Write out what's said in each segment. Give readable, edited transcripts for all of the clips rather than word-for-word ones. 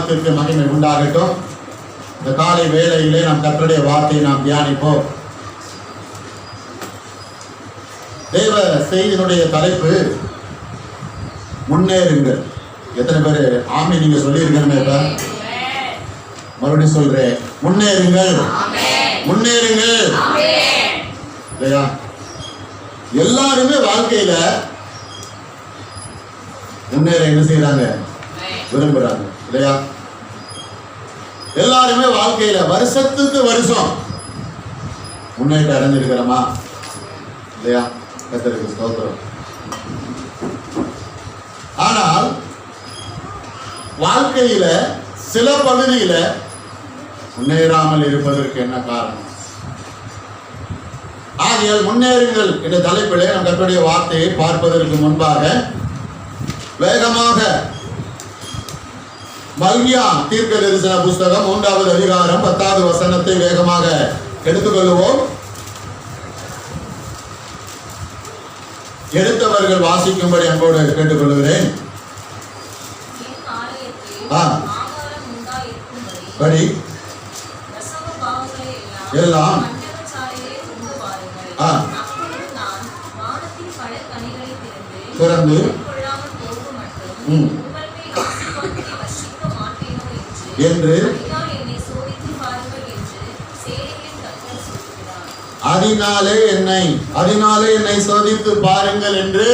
நாமத்திற்கு மகிமை உண்டாகட்டும். இந்த காலை வேளையிலே நாம் கர்த்தருடைய வார்த்தையை நாம் தியானிப்போம். தேவ செய்தியினுடைய தலைப்பு முன்னேறுங்கள். எத்தனை பேர் ஆமே நீங்க சொல்லியிருக்கீங்க? இப்ப மறுபடியும் சொல்றேன், முன்னேறுங்கள், முன்னேறுங்கள். இல்லையா? எல்லாருமே வாழ்க்கையில முன்னேற என்ன செய்யறாங்க? விரும்புறாங்க. இல்லையா? எல்லாருமே வாழ்க்கையில வருஷத்துக்கு வருஷம் முன்னேற்றம் அடைஞ்சிருக்கிறோமா? இல்லையா? கர்த்தருக்கு ஸ்தோத்திரம். ஆனால் வாழ்க்கையில சில பகுதியில முன்னேறாமல் இருப்பதற்கு என்ன காரணம்? ஆகையால் முன்னேறுங்கள் என்ற தலைப்பிலே நம் கர்த்தருடைய வார்த்தையை பார்ப்பதற்கு முன்பாக வேகமாக மல்கியா தீர்க்க தரிசன புஸ்தகம் 3வது அதிகாரம் 10வது வசனத்தை வேகமாக எடுத்துக்கொள்வோம். எடுத்தவர்கள் வாசிக்கும்படி அன்போடு கேட்டுக்கொள்கிறேன். படி எல்லாம் திறந்து என்று அதனாலே என்னை சோதித்து பாருங்கள் என்று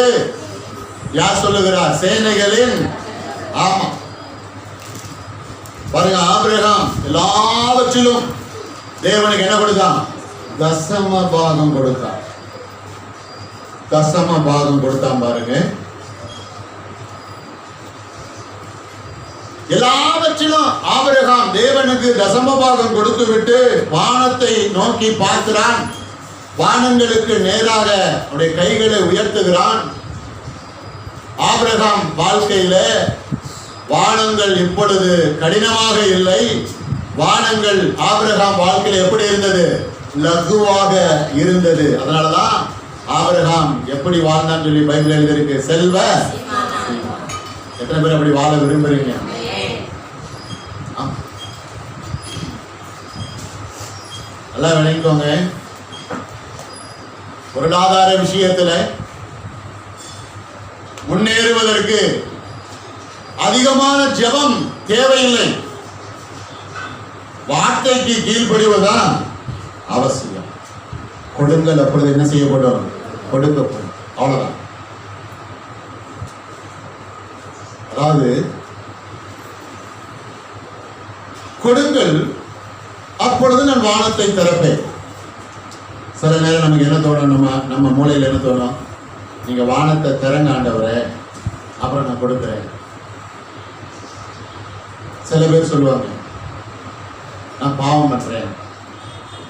யார் சொல்லுகிறார்? சேனைகளின். ஆமா, பாருங்க, ஆபிரகாம் எல்லாவற்றிலும் தேவனுக்கு என்ன கொடுத்தான்? தசம பாகம் கொடுத்தான். தசம பாகம் கொடுத்தான். பாருங்க, எல்லாவற்றிலும் ஆபிரகாம் தேவனுக்கு தசம பாகம் கொடுத்து விட்டு வானத்தை நோக்கி பார்க்கிறான். வானங்களுக்கு நேராக அவருடைய கைகளை உயர்த்துகிறான். ஆபிரகாம் வாழ்க்கையில வானங்கள் இப்பொழுது கடினமாக இல்லை. வானங்கள் ஆபிரகாம் வாழ்க்கையில எப்படி இருந்தது? லகுவாக இருந்தது. அதனாலதான் ஆபிரகாம் எப்படி வாழ்ந்தான்னு சொல்லி பைபிள் எழுதியிருக்கு, செல்வ. எத்தனை பேர் அப்படி வாழ விரும்புறீங்க? நல்லா விளங்கிக்கோங்க. பொருளாதார விஷயத்துல முன்னேறுவதற்கு அதிகமான ஜெபம் தேவையில்லை. வார்த்தைக்கு கீழ்ப்படிவதுதான் அவசியம். கொடுங்கள், அப்பொழுது என்ன செய்யப்படும்? கொடுக்கப்படும். அவ்வளவுதான். அதாவது கொடுங்கள், அப்பொழுது நான் வானத்தை திறப்பேன். சில நேரம் நமக்கு என்ன தோணும்? நம்ம மூளையில் என்ன தோணும்? நீங்க வானத்தை திறங்க ஆண்டவரே, அப்புறம் நான் கொடுக்கிறேன். சில பேர் சொல்லுவாங்க, நான் பாவம் பண்றேன்,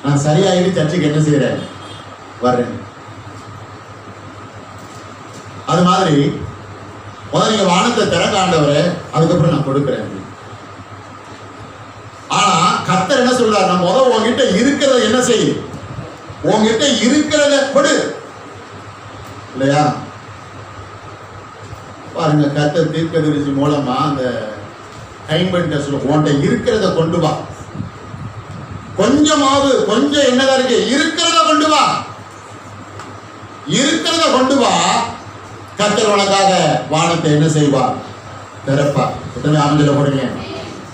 நான் சரியாயிட்டு சர்ச்சுக்கு என்ன செய்யறேன்? வர்றேன். அது மாதிரி முதல்ல நீங்க வானத்தை திறங்க ஆண்டவரே, அதுக்கப்புறம் நான் கொடுக்கிறேன். ஆனா கர்த்தர் என்ன சொல்றாரு? நம்ம முதல் உங்ககிட்ட இருக்கிறத என்ன செய்யும்? உங்ககிட்ட இருக்கிறத கொடு. இல்லையா? பாருங்க, கர்த்தர் தீர்க்கதரிசி மூலமா அந்த கைம்பெண்ட சொல்ல, உன்கிட்ட இருக்கிறத கொண்டு வா. கொஞ்சமாவது கொஞ்சம் என்னதான் இருக்கு? இருக்கிறத கொண்டு வா. இருக்கிறத கொண்டு வா. கர்த்தர் உனக்காக வானத்தை என்ன செய்வார்? திறப்பா. எத்தனை ஆமந்தில போடுங்க.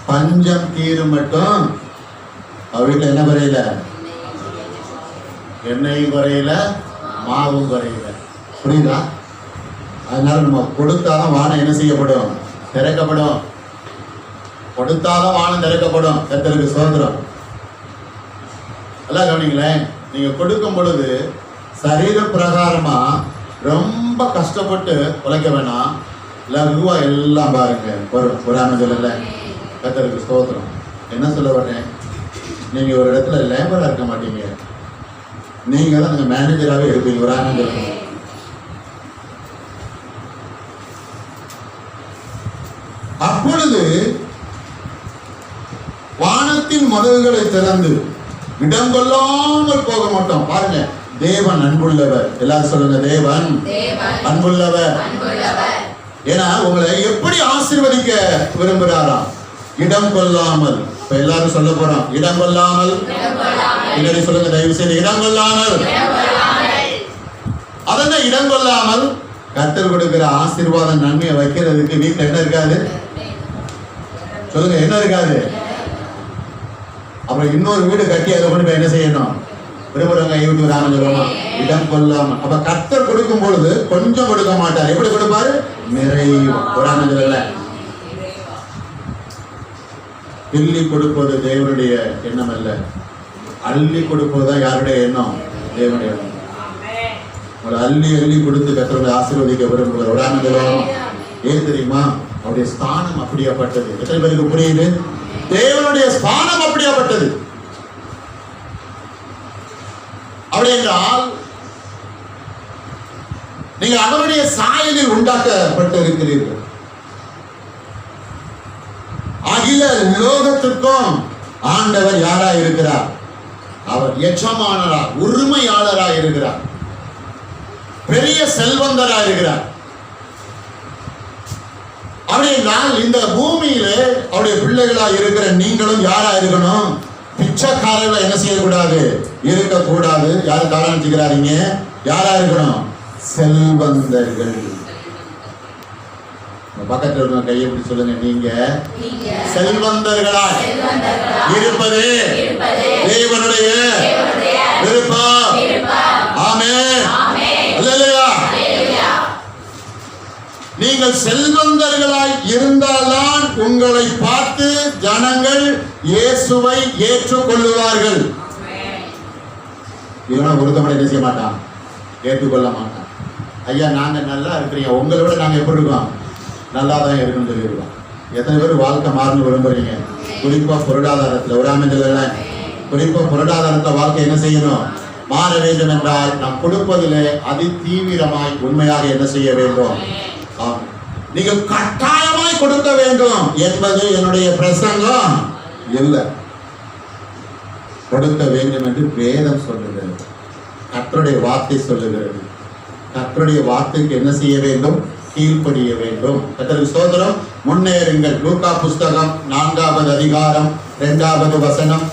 பஞ்சம் தீரும் மட்டும் அவர் வீட்டுல என்ன குறையில? எண்ணெயும் குறையில, மாவும் குறையில. புரியுதா? அதனால நம்ம கொடுத்தாலும் வானம் என்ன செய்யப்படும்? திறக்கப்படும். கொடுத்தாலும் வானம் திறக்கப்படும். கர்த்தருக்கு ஸ்தோத்திரம். எல்லாம் கவனிங்களேன். நீங்க கொடுக்கும் பொழுது சரீர பிரகாரமா ரொம்ப கஷ்டப்பட்டு உழைக்க வேணாம். லகுவா எல்லாம் பாருங்க ஒரு ஆனதில்ல. கர்த்தருக்கு ஸ்தோத்திரம். என்ன சொல்ல வரேன்? நீங்க ஒரு இடத்துல லேபரா இருக்க மாட்டீங்க, நீங்க தான் நீங்க மேனேஜராகவே இருப்பீங்க. ஒரு ஆனந்தம். அப்பொழுது வானத்தின் மதகுகளை திறந்து இடம் கொள்ளாமல் போக மாட்டோம். பாருங்க, தேவன் அன்புள்ளவர். எல்லாரும் சொல்லுங்க, தேவன் அன்புள்ளவர். ஏன்னா உங்களை எப்படி ஆசீர்வதிக்க விரும்புகிறாராம்? இடம் கொள்ளாமல். இப்ப எல்லாரும் சொல்ல போறோம், இடம் கொள்ளாமல். பின்னாடி சொல்லுங்க தயவு செய்து, இடம் கொள்ளாமல். அதென்ன இடம் கொள்ளாமல்? கர்த்தர் கொடுக்கிற ஆசீர்வாதம் நன்மையை வைக்கிறதுக்கு வீட்டுல என்ன இருக்காது சொல்லுங்க, என்ன இருக்காது? அப்புறம் இன்னொரு வீடு கட்டி அதை கொண்டு போய் என்ன செய்யணும்? விரும்புறவங்க யூடியூப் ராமன் சொல்லுவோமா, இடம் கொள்ளாமல். அப்ப கர்த்தர் கொடுக்கும் பொழுது கொஞ்சம் கொடுக்க மாட்டார். எப்படி கொடுப்பாரு? நிறைவு. ராமன் சொல்லல, கிள்ளி கொடுப்பது தேவனுடைய எண்ணம் அல்ல, அள்ளி கொடுப்பதுதான் யாருடைய எண்ணம்? தேவனுடைய எண்ணம். உங்களை அள்ளி அள்ளி கொடுத்து கர்த்தரை ஆசீர்வதிக்க விரும்புகிற ஒரு ராமன் சொல்லுவோமா. ஏன் தெரியுமா? அவருடைய ஸ்தானம் அப்படியாப்பட்டது. எத்தனை பேருக்கு புரியுது? தேவனுடைய ஸ்தானம் அப்படியாப்பட்டது. அப்படி என்றால் நீங்க அவருடைய சாயலில் உண்டாக்கப்பட்டு இருக்கிறீர்கள். அகில லோகத்திற்கும் ஆண்டவர் யாரா இருக்கிறார்? அவர் எஜமானரா, உரிமையாளரா இருக்கிறார், பெரிய செல்வந்தரா இருக்கிறார். அப்படின்னால் இந்த பூமியில அவருடைய பிள்ளைகளா இருக்கிற நீங்களும் யாரா இருக்கணும்? பிச்சைக்காரர்கள் என்ன செய்யக்கூடாது? இருக்கக்கூடாது. யாரு காரணம்? யாரா இருக்கணும்? செல்வந்தர்கள். பக்கத்தில் இருக்க கையை எப்படி சொல்லுங்க, நீங்க செல்வந்தர்களாய் இருப்பது தேவனுடைய விருப்பம். ஆமென். அல்லேலூயா. நீங்கள் செல்வந்தர்களாய் இருந்தால்தான் உங்களை பார்த்து ஜனங்கள் இயேசுவை ஏற்றுக்கொள்ளுவார்கள். இவனை ஒருத்தவனை என்ன செய்ய மாட்டான்? ஏற்றுக்கொள்ள மாட்டான். ஐயா நாங்க நல்லா இருக்கிறீங்க, உங்களை விட நாங்க எப்படி இருக்கோம்? நல்லா தான் இருக்குன்னு சொல்லியிருக்கோம். எத்தனை பேர் வாழ்க்கை மாறணும் விரும்புறீங்க? குறிப்பா பொருளாதாரத்துல. ஒரு அமைச்சல குறிப்பா பொருளாதாரத்துல வாழ்க்கை என்ன செய்யணும்? மாற வேண்டும் என்றால் நாம் கொடுப்பதிலே அதி தீவிரமாய் உண்மையாக என்ன செய்ய வேண்டும்? நீங்கள் கட்டாயமாய் கொடுக்க வேண்டும் என்பது என்னுடைய பிரசங்கம் இல்லை. கொடுக்க வேண்டும் என்று வேதம் சொல்லுகிறது, கர்த்தருடைய வார்த்தை சொல்லுகிறது. கர்த்தருடைய வார்த்தைக்கு என்ன செய்ய வேண்டும்? கீழ்ப்படிய வேண்டும். கர்த்தருக்கு ஸ்தோத்திரம். முன்னேறுங்கள். லூக்கா புஸ்தகம் 4வது அதிகாரம் 2வது வசனம்.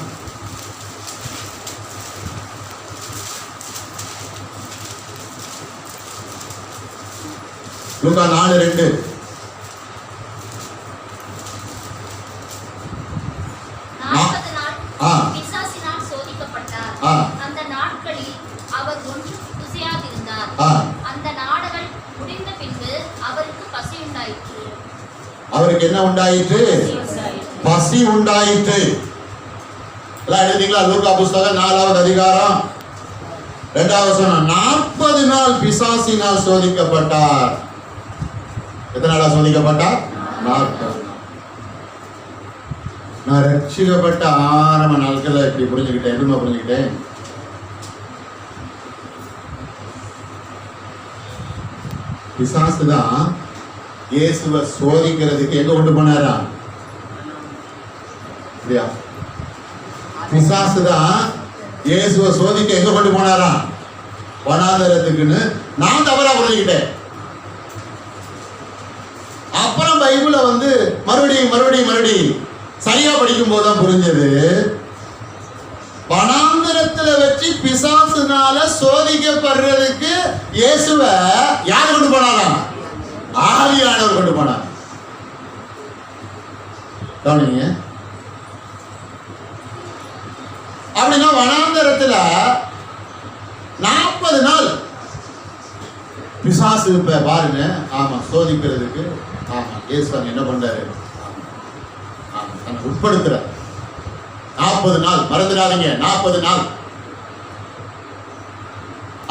லூக்கா 4:2. அந்த நாட்களில் அவர் ஒன்றும் ருசியாதிருந்தார். அந்த நாட்கள் முடிந்த பின்பு அவருக்கு பசி உண்டாயிற்று. அவருக்கு என்ன உண்டாயிற்று? பசி உண்டாயிற்று. எல்லாம் எழுதிங்களா? லூக்கா புஸ்தகம் 4வது அதிகாரம் 2வது வசனம். 40 நாள் பிசாசினால் சோதிக்கப்பட்டார். எத்தனை நாளா சோதிக்கப்பட்டார்? 40. நான் ரட்சிக்கப்பட்ட ஆரம்ப நாட்கள்ல இப்படி புரிஞ்சுக்கிட்டேன். எதுவுமே புரிஞ்சுக்கிட்டேன். பிசாசு தான் இயேசுவை சோதிக்கிறதுக்கு எங்க கொண்டு போனாரா? பிசாசு தான் இயேசுவை சோதிக்க எங்க கொண்டு போனாரா? வனாந்தரத்துக்குன்னு நான் தவறா புரிஞ்சுக்கிட்டேன். அப்புறம் பைபிள மறுபடியும் சரியா படிக்கும் போதுதான் புரிஞ்சது. வனாந்தரத்துல வச்சு பிசாசுனால சோதிக்கப்படுறதுக்கு இயேசுவை யார் கொண்டு போனாரா? ஆவியானவர் கொண்டு போனார். கவனிங்க. அப்படின்னா வனாந்தரத்துல 40 நாள் பிசாசு இப்ப பாருங்க. ஆமா, சோதிக்கிறதுக்கு. ஆமா, இயேசு என்ன பண்றாரு? உட்படுத்துற 40 நாள். மறந்துடாதீங்க, 40 நாள்.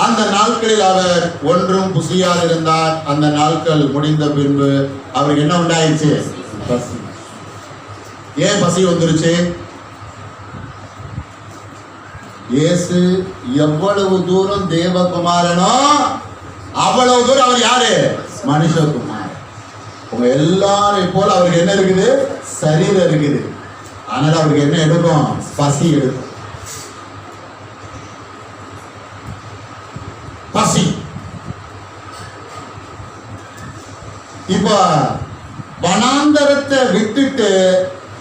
அந்த நாட்களில் அவர் ஒன்றும் புசியால் இருந்தார். அந்த நாட்கள் முடிந்த பின்பு அவருக்கு என்ன உண்டாயிடுச்சு? பசி. ஏன் பசி வந்துருச்சு? இயேசு எவ்வளவு தூரம் தேவகுமாரனோ அவ்வளவு தூரம் அவர் யாரு? மனுஷகுமார். உங்க எல்லாரையும் போல அவருக்கு என்ன இருக்குது? சரீரம் இருக்குது. ஆனால் அவருக்கு என்ன எடுக்கும்? பசி எடுக்கும். பசி. இப்ப வனாந்தரத்தை விட்டுட்டு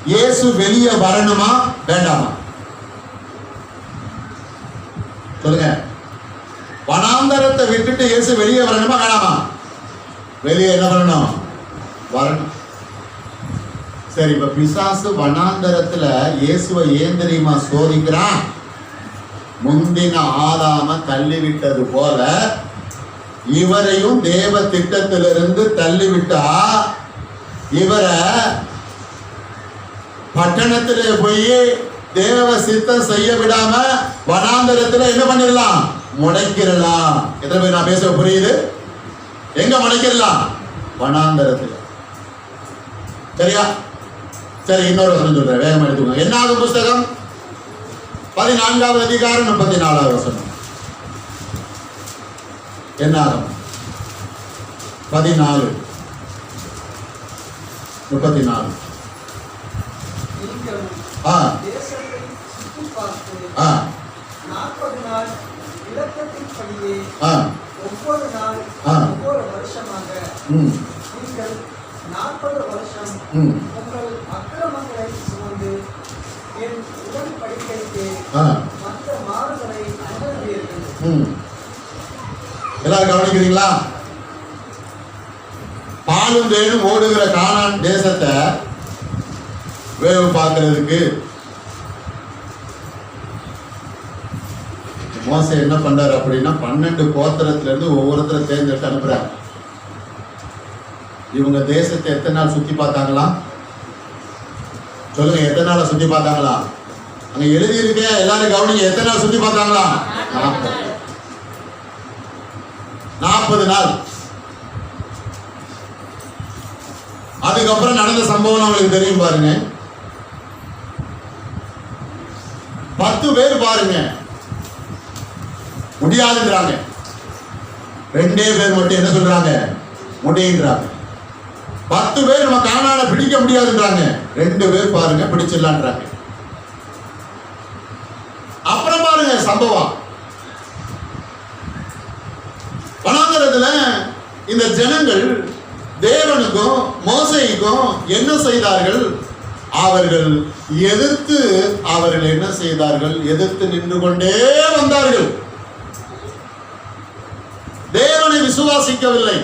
இயேசு வெளியே வரணுமா வேண்டாமா? சொல்லுங்க. வனாந்தரத்தை விட்டுட்டு இயேசு வெளியே வரணுமா வேணாமா? வெளியே என்ன பண்ணணும்? வரணும். சரி, இப்ப பிசாசு வனாந்தரத்துல இயேசுவை ஏன் தெரியுமா சோதிக்கிறான்? முந்தின ஆதாம தள்ளிவிட்டது போல இவரையும் தேவ திட்டத்திலிருந்து தள்ளிவிட்டா இவரை பட்டணத்திலே போய் தேவ சித்தம் செய்ய விடாம வனாந்தரத்துல என்ன பண்ணிடலாம்? முடைக்கிடலாம். எத்தனை பேர் நான் பேச புரியுது? எங்க முடைக்கிடலாம்? வனாந்தரத்துல. சரியா? சரி, இன்னொரு வசனம் சொல்றேன், வேகம் எடுத்துக்கோங்க. என்னாகும் புஸ்தகம் 14வது அதிகாரம் 34வது வசனம். என்னாகும் 14:34. தேசத்தை சுற்றி பார்த்து 40 நாள் இலக்கத்தின்படியே ஒவ்வொரு நாள் ஒவ்வொரு வருஷமாக நீங்கள் 40 வருஷம் உங்கள் அக்கிரமங்களை சுமந்து என் உடன்படிக்கைக்கு மற்ற மாறுதலை அனுபவிப்பீர்கள். எல்லாரும் கவனிக்கிறீங்களா? பாலும் தேனும் ஓடுகிற கானான் தேசத்தை வேவு பார்க்கிறதுக்கு மோசே என்ன பண்றாரு அப்படின்னா 12 கோத்திரத்துல இருந்து ஒவ்வொருத்தரை தேர்ந்தெடுத்து அனுப்புறாரு. இவங்க தேசத்தை எத்தனை நாள் சுத்தி பார்த்தாங்களா? சொல்லுங்க, எத்தனை நாள சுத்தி பார்த்தாங்களா? அங்க எழுதி இருக்க, எல்லாரும் கவனிங்க. எத்தனை நாள் சுத்தி பார்த்தாங்களா? 40 நாள். அதுக்கப்புறம் நடந்த சம்பவம் அவங்களுக்கு தெரியும் பாருங்க. 10 பேர் பாருங்க முடியாதுன்றாங்க. 2 பேர் மட்டும் என்ன சொல்றாங்க? முடியுன்றாங்க. 10 பேர் நம்ம கானான பிடிக்க முடியாதுன்றாங்க. 2 பேர் பாருங்க பிடிச்சிடலான்றாங்க. அப்புறம் பாருங்க சம்பவம். வனாந்தரத்துல இந்த ஜனங்கள் தேவனுக்கும் மோசேக்கும் என்ன செய்தார்கள்? அவர்கள் என்ன செய்தார்கள்? எதிர்த்து நின்று கொண்டே வந்தார்கள். தேவனை விசுவாசிக்கவில்லை.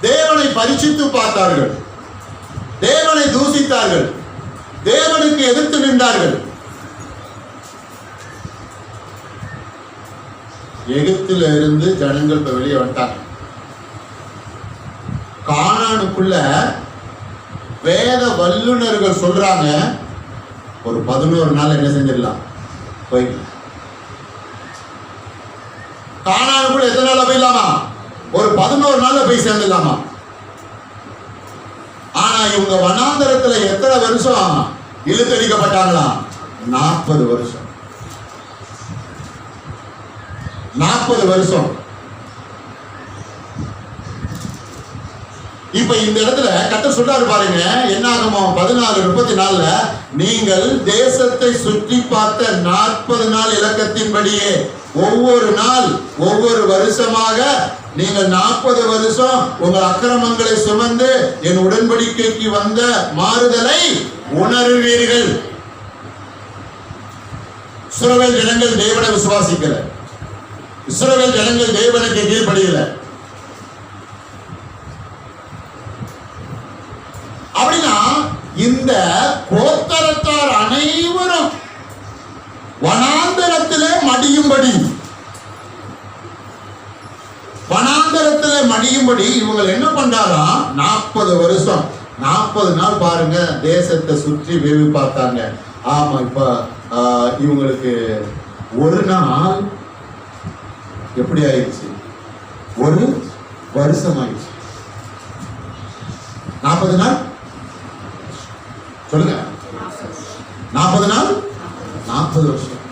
தேவனை பரிசித்து பார்த்தார்கள். தேவனை தூசித்தார்கள். தேவனுக்கு எதிர்த்து நின்றார்கள். எகிப்தில இருந்து ஜனங்கள் இப்ப வெளியே வந்துட்டாங்க. கானானுக்குள்ள வேத வல்லுநர்கள் சொல்றாங்க ஒரு 11 நாள் என்ன செஞ்சிடலாம்? போய்க்கலாம். கானானுக்குள்ள எத்தனை நாள்ல போயிடலாமா? ஒரு 11 நாள்ல போய் சேர்ந்துடலாமா? ஆனா இவங்க வனாந்தரத்துல எத்தனை வருஷம் இழுத்தடிக்கப்பட்டாங்களா? 40 வருஷம். 40 வருஷம். இப்ப இந்த இடத்துல கர்த்தர் சொல்றாரு பாருங்க, என்னாகுமோ 14:34 நீங்கள் தேசத்தை சுற்றி பார்த்த 40 நாள் இலக்கத்தின்படியே ஒவ்வொரு நாள் ஒவ்வொரு வருஷமாக நீங்கள் 40 வருஷம் உங்கள் அக்கிரமங்களை சுமந்து என் உடன்படிக்கைக்கு வந்த மாறுதலை உணர்வீர்கள். இஸ்ரவேல் ஜனங்கள் தேவனை விசுவாசிக்கல. இஸ்ரவேல் ஜனங்கள் தேவனுக்கு கீழ்ப்படியல. அப்படின்னா இந்த கோத்தரத்தார் அனைவரும் வனாந்தரத்திலே மடியும்படி இவங்க என்ன பண்றாரா? 40 வருஷம் 40 நாள் பாருங்க தேசத்தை சுற்றி வேவி பார்த்தாங்க. ஆமா, இப்ப இவங்களுக்கு ஒரு நாள் எப்படி ஆயிடுச்சு? ஒரு வருஷம் ஆயிடுச்சு. 40 நாள் சொல்லுங்க. 40 நாள் 40 வருஷம்.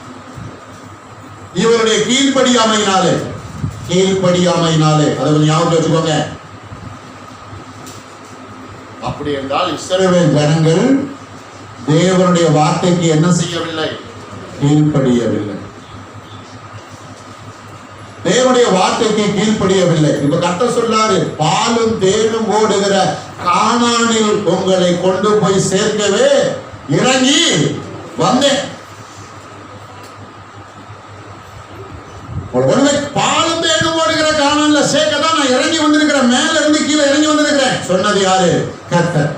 இவருடைய கீழ்ப்படியாமையினாலே அதை ஞாபகம் வச்சுக்கோங்க. அப்படி என்றால் இஸ்ரவேல் ஜனங்கள் தேவனுடைய வார்த்தைக்கு என்ன செய்யவில்லை? கீழ்ப்படியவில்லை. தேவனுடைய வார்த்தைக்கு கீழ்ப்படியவில்லை. இப்ப கர்த்தர் சொல்லாரு, பாலும் தேனும் ஓடுகிற கானானில் உங்களை கொண்டு போய் சேர்க்கவே இறங்கி வந்தேன். பாலும் தேடும் ஓடுகிற கானான்ல சேர்க்க தான் நான் இறங்கி வந்திருக்கிறேன். மேல இருந்து கீழே இறங்கி வந்திருக்கிறேன். சொன்னது யாரு? கர்த்தர்.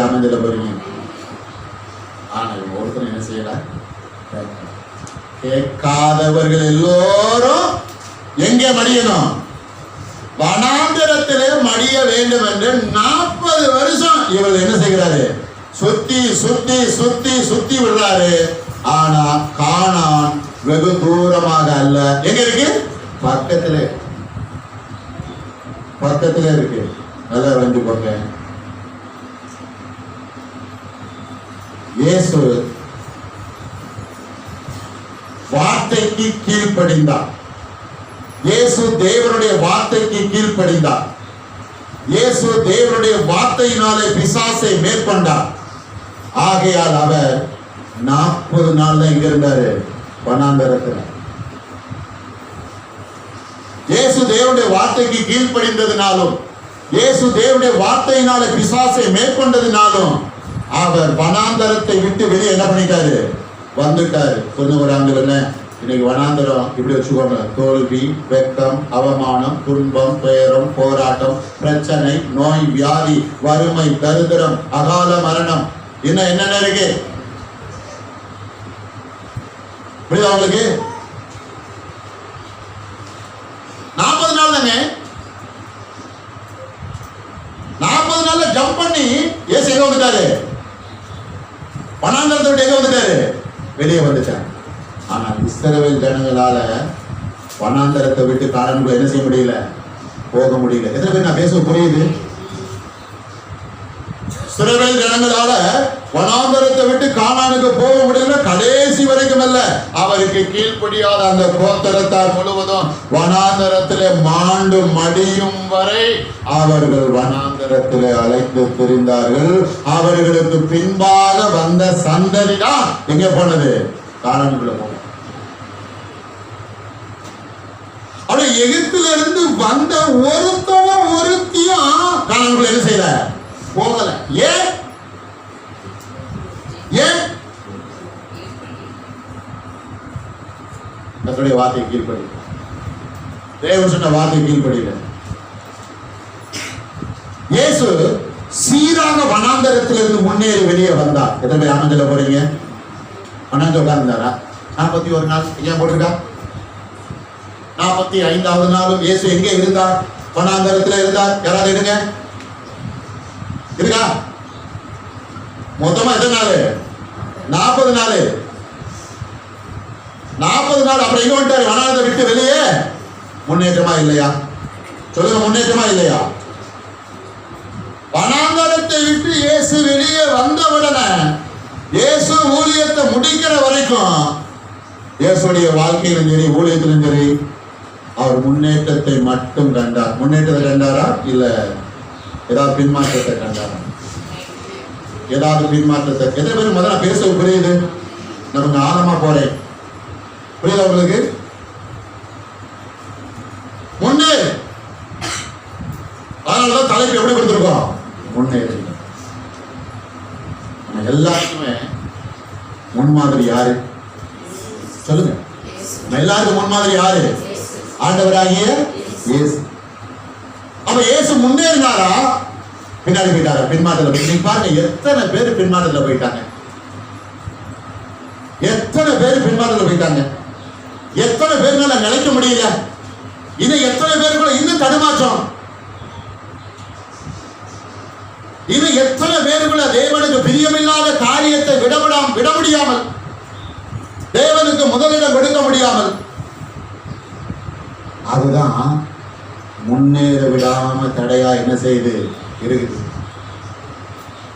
அமைஞ்சல போறீங்க. ஆனா ஒருத்தர் என்ன செய்யல? கேட்காதவர்கள் எல்லோரும் எங்கே மடியணும்? வனாந்தரத்திலே மடிய வேண்டும் என்று 40 வருஷம் இவர் என்ன செய்கிறாரு? சுத்தி சுத்தி சுத்தி சுத்தி விடுறாரு. ஆனா கானான் வெகு தூரமாக அல்ல. எங்க இருக்கு? பக்கத்துல இருக்கு. நல்லா வந்து போங்க. இயேசு வார்த்தைக்கு கீழ்ப்படிந்தார். இயேசு தேவனுடைய வார்த்தைக்கு கீழ்ப்படிந்தார். இயேசு தேவனுடைய வார்த்தையினாலே பிசாசை மேற்கொண்டார். ஆகையால் அவர் 40 நாள் தான் இங்க இருந்தாரு, வனாந்தரத்தில். இயேசு தேவனுடைய வார்த்தைக்கு கீழ்ப்படிந்ததினாலும், இயேசு தேவனுடைய வார்த்தையினாலே பிசாசை மேற்கொண்டதினாலும் அவர் வனாந்தரத்தை விட்டு வெளியே என்ன பண்ணிட்டாரு? வந்துட்டாரு. கொஞ்சம் ஒரு ஆண்டு இன்னைக்கு வனாந்தரம் இப்படி வச்சுக்கோங்க. தோல்வி, வெட்கம், அவமானம், துன்பம், துயரம், போராட்டம், பிரச்சனை, நோய், வியாதி, வறுமை, தரித்திரம், அகால மரணம், இன்னும் என்னென்ன இருக்கு? புரியுதா உங்களுக்கு? 40 நாள் தாங்க. 40 நாள்ல ஜம்ப் பண்ணி ஏசு எங்க வந்துட்டாரு? வனாந்தரத்தை விட்டு எங்க வந்துட்டாரு? வெளியே வந்துட்டார். ஆனா இஸ்ரவேல் ஜனங்களால வனாந்தரத்தை விட்டு காரணங்களை என்ன செய்ய முடியல? போக முடியல. எத்தனை பேர் நான் பேச புரியுது? இஸ்ரவேல் ஜனங்களால வனாந்தரத்தை விட்டு கானானுக்கு போக முடியல. கடைசி வரைக்கும் அல்ல, அவருக்கு கீழ்ப்படியாத அந்த கோத்திரத்தார் முழுவதும் வனாந்தரத்திலே மாண்டு மடியும் வரை அவர்கள் வனாந்தரத்திலே அலைந்து திரிந்தார்கள். அவர்களுக்கு பின்பாக வந்த சந்ததி தான் எங்க போனது? கானானுக்குள்ள போனது. அவருடைய எகிப்திலிருந்து வந்த ஒருத்தவன் ஒருத்தியும் கானானுக்குள்ள என்ன செய்யல? போகல. ஏன்? கர்த்தருடைய வார்த்தையை கீழ்ப்படி, தேவன் சொன்ன வார்த்தையை கீழ்ப்படியில. இயேசு சீராக வனாந்தரத்திலிருந்து முன்னேறி வெளியே வந்தார். எத்தனை பேர் ஆனந்தில போறீங்க? வனாந்தரம் உட்கார்ந்தாரா? 41 நாள் ஏன் போட்டிருக்கா? 45வது நாளும் இயேசு எங்கே இருந்தார்? வனாந்தரத்தில் இருந்தார். யாராவது எடுங்க. இருக்கா? மொத்தமா எத்தனை நாள்? 40 நாள். 40 நாள். அப்புறம் எங்க வந்துட்டாரு? வனாந்தரத்தை விட்டு வெளியே. முன்னேற்றமா இல்லையா? சொல்லுங்க, முன்னேற்றமா இல்லையா? வனாந்தரத்தை விட்டு இயேசு வெளியே வந்தவுடனே இயேசு ஊழியத்தை முடிக்கிற வரைக்கும் இயேசுடைய வாழ்க்கையிலும் சரி ஊழியத்திலும் சரி அவர் முன்னேற்றத்தை மட்டும் கண்டார். முன்னேற்றத்தை கண்டாரா இல்ல ஏதாவது பின்மாற்றத்தை கண்டாரா? ஏதாவது பின்மாற்றத்தை. எத்தனை பேர் முதல்ல பேச புரியுது? நமக்கு ஆழமா போறேன். புரியுதா உங்களுக்கு? முன்னேறு. அதனாலதான் தலைப்பு எப்படி கொடுத்திருக்கோம்? முன்னேறு. எல்லாருக்குமே முன்மாதிரி யாரு? சொல்லுங்க. எல்லாருக்கும் முன்மாதிரி யாரு? ஆண்டவராகிய இயேசு. அப்ப இயேசு முன்னேறினாரா பின்னாடி போயிட்டாரா? பின்மாற்றத்தில். நீங்க பாருங்க, எத்தனை பேர் பின்மாற்றத்தில் போயிட்டாங்க. எத்தனை பேர் பின்மாற்றத்தில் போயிட்டாங்க. எத்தனை பேர்னால நிலைக்க முடியல. இன்னும் எத்தனை பேருக்குள்ள இன்னும் தடுமாற்றம். இன்னும் எத்தனை பேருக்குள்ள தேவனுக்கு பிரியமில்லாத காரியத்தை விட முடியாமல், தேவனுக்கு முதலிடம் கொடுக்க முடியாமல், அதுதான் முன்னேற விடாம தடையா என்ன செய்யுது இருக்குது.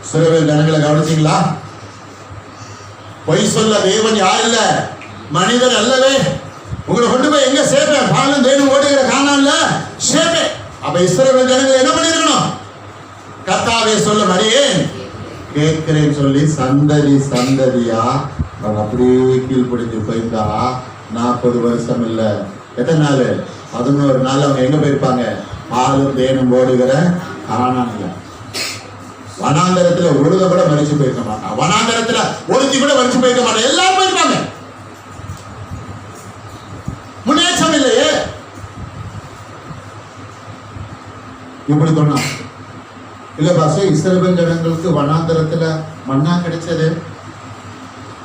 இஸ்ரவேல் ஜனங்களை கவனிச்சீங்களா? பொய் சொல்ல தேவன் யார் இல்ல, மனிதர் அல்லவே. உங்களை கொண்டு போய் எங்க சேர்ப்பேன்? பாலும் தேனும் ஓடுகிற கானான்ல சேர்ப்பேன். அப்ப இஸ்ரவேல் ஜனங்களை என்ன பண்ணிருக்கணும்? கர்த்தாவே சொல்ல மறியேன் கேட்கிறேன் சொல்லி சந்ததி சந்ததியா அவங்க அப்படியே கீழ்படிஞ்சு போயிருந்தா 40 வருஷம் இல்ல, எத்தனை நாள்? 11 நாள் அவங்க எங்க போயிருப்பாங்க? பாலும் தேனும் ஓடுகிற கானான்ல வனாந்தரத்துல ஒழுத கூட மறிச்சு போயிருக்க மாட்டான். வனாந்தரத்துல ஒருத்தி கூட மறிச்சு போயிருக்க மாட்டான். எல்லாரும் போயிருப்பாங்க. முன்னேற்றம் இல்லையே. இப்படி சொன்னா இல்ல பாச, இஸ்ரவேல் ஜனங்களுக்கு வனாந்தரத்துல மன்னா கிடைச்சது,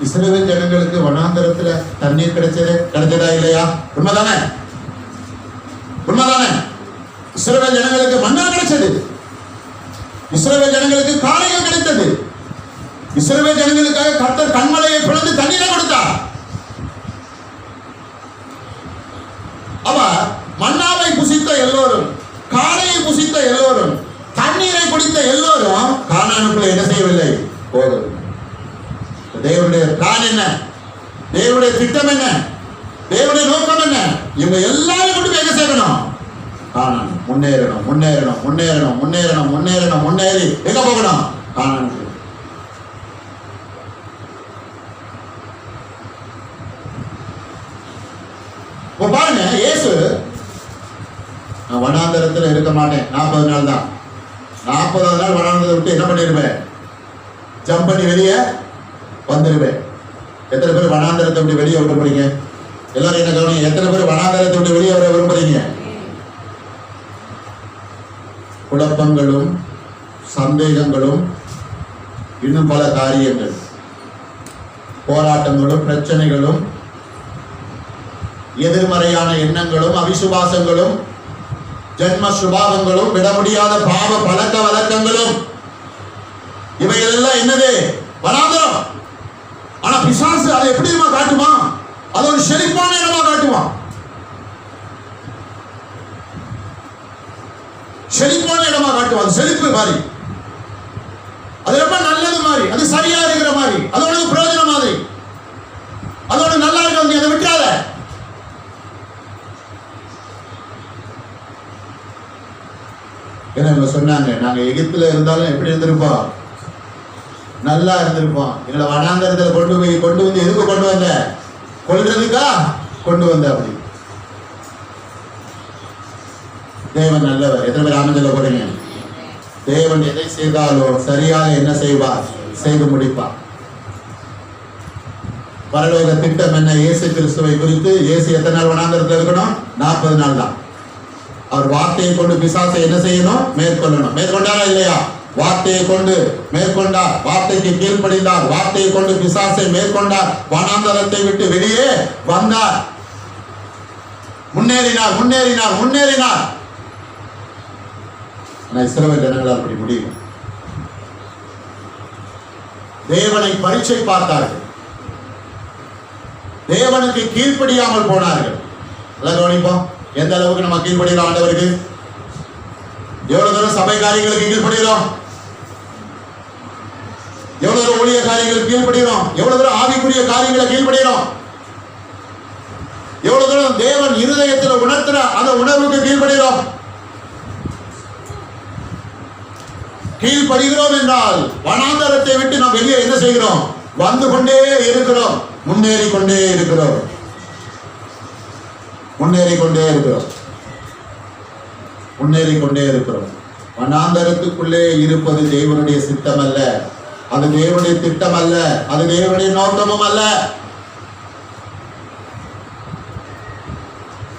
இஸ்ரவேல் ஜனங்களுக்கு வனாந்தரத்துல தண்ணீர் கிடைச்சதா இல்லையா? உண்மைதானே? உண்மைதானே? இஸ்ரவேல் ஜனங்களுக்கு மன்னா கிடைச்சது, இஸ்ரவேல் ஜனங்களுக்கு காளைகள் கிடைத்தது, இஸ்ரவேல் ஜனங்களுக்காக கர்த்தர் கண்மலையை பிளந்து தண்ணீரை கொடுத்தார். அவ மன்னாவை புசித்த எல்லோரும், காளையை புசித்த எல்லோரும், தண்ணீரை குடித்த எல்லோரும் கானானுக்குள்ள என்ன செய்யவில்லை? போகவில்லை. தேவனுடைய பிளான் என்ன? தேவனுடைய திட்டம் என்ன? தேவனுடைய நோக்கம் என்ன? இவங்க எல்லாரும் கொண்டு போய் எங்க சேர்க்கணும்? கானான். முன்னேறணும், முன்னேறணும், முன்னேறணும், முன்னேறணும், முன்னேறணும், முன்னேறி எங்க போகணும்? கானானுக்கு. பாருங்க, இயேசு நான் வனாந்தரத்துல இருக்க மாட்டேன், 40 நாள் தான். 40வது நாள் வனாந்தரத்தை விட்டு என்ன பண்ணிருப்பேன்? ஜம்ப் பண்ணி வெளியே வந்துருவேன். எத்தனை பேர் வனாந்தரத்தை விட்டு வெளியே விரும்புறீங்க? எல்லாரும் என்ன கவனிங்க. எத்தனை பேர் வனாந்தரத்தை விட்டு வெளியே வர விரும்புறீங்க? குழப்பங்களும் சந்தேகங்களும் இன்னும் பல காரியங்கள், போராட்டங்களும் பிரச்சனைகளும் எதிர்மறையான எண்ணங்களும் அவிசுவாசங்களும் ஜென்ம சுபாவங்களும் விட முடியாத பாவ பழக்க வழக்கங்களும், இவைகளெல்லாம் என்னது? வனாந்தரம். ஆனா பிசாசு அதை எப்படி காட்டுமா? அது ஒரு செழிப்பான இடமா காட்டுவான். செழிப்பான இடமா காட்டுவான். செழிப்பு மாதிரி, அது ரொம்ப நல்லது மாதிரி, அது சரியா இருக்கிற மாதிரி, அதோட பிரயோஜனம் மாதிரி, அதோட நல்லா இருக்க, நீ அதை விட்டுறாத. என்ன சொன்னாங்க, நாங்க எகிப்துல இருந்தாலும் எப்படி இருந்திருப்போம்? நல்லா இருந்திருப்போம். எங்களை வனாந்தரத்துல கொண்டு வந்து எதுக்கு கொண்டு வந்த? கொல்றதுக்கா கொண்டு வந்த. அப்படி தேவன் நல்லவர். எத்தனை பேர் ஆமென் சொல்ல போறீங்க? தேவன் எதை செய்தாலும் சரியாக என்ன செய்வார்? செய்து முடிப்பார். பரலோக திட்டம் என்ன? இயேசு கிறிஸ்துவை குறித்து. இயேசு எத்தனை நாள் வனாந்தரத்துல இருக்கணும்? 40 நாள் தான். அவர் வார்த்தையை கொண்டு பிசாசை என்ன செய்யணும்? மேற்கொள்ளணும். மேற்கொண்டாரா இல்லையா? வார்த்தையை கொண்டு மேற்கொண்டார், வார்த்தைக்கு கீழ்ப்படிந்தார், வார்த்தையை கொண்டு பிசாசை மேற்கொண்டார், வனாந்தரத்தை விட்டு வெளியே வந்தார், முன்னேறினார், முன்னேறினார், முன்னேறினார். இஸ்ரவேல் ஜனங்களால் அப்படி முடியும். தேவனை பரீட்சை பார்த்தார்கள், தேவனுக்கு கீழ்ப்படியாமல் போனார்கள். கவனிப்போம், எந்த அளவுக்கு நம்ம கீழ்ப்படுகிறோம் ஆண்டவருக்கு? எவ்வளவு தூரம் சபை காரியங்களுக்கு கீழ்ப்படுகிறோம்? எவ்வளவு தூரம் ஊழிய காரியங்களுக்கு கீழ்ப்படுகிறோம்? எவ்வளவு தூரம் ஆவிக்குரிய காரியங்களை கீழ்ப்படுகிறோம்? எவ்வளவு தூரம் தேவன் இருதயத்தில் உணர்த்துற அந்த உணர்வுக்கு கீழ்ப்படுகிறோம்? கீழ்ப்படுகிறோம் என்றால் வனாந்தரத்தை விட்டு நாம் வெளியே என்ன செய்கிறோம்? வந்து கொண்டே இருக்கிறோம், முன்னேறி கொண்டே இருக்கிறோம், முன்னேறி கொண்டே இருக்கிறோம், முன்னேறி கொண்டே இருக்கிறோம். வனாந்தரத்துக்குள்ளே இருப்பது தேவனுடைய சித்தம் அல்ல, அது தேவனுடைய திட்டம் அல்ல, அது தேவனுடைய நோக்கமும் அல்ல.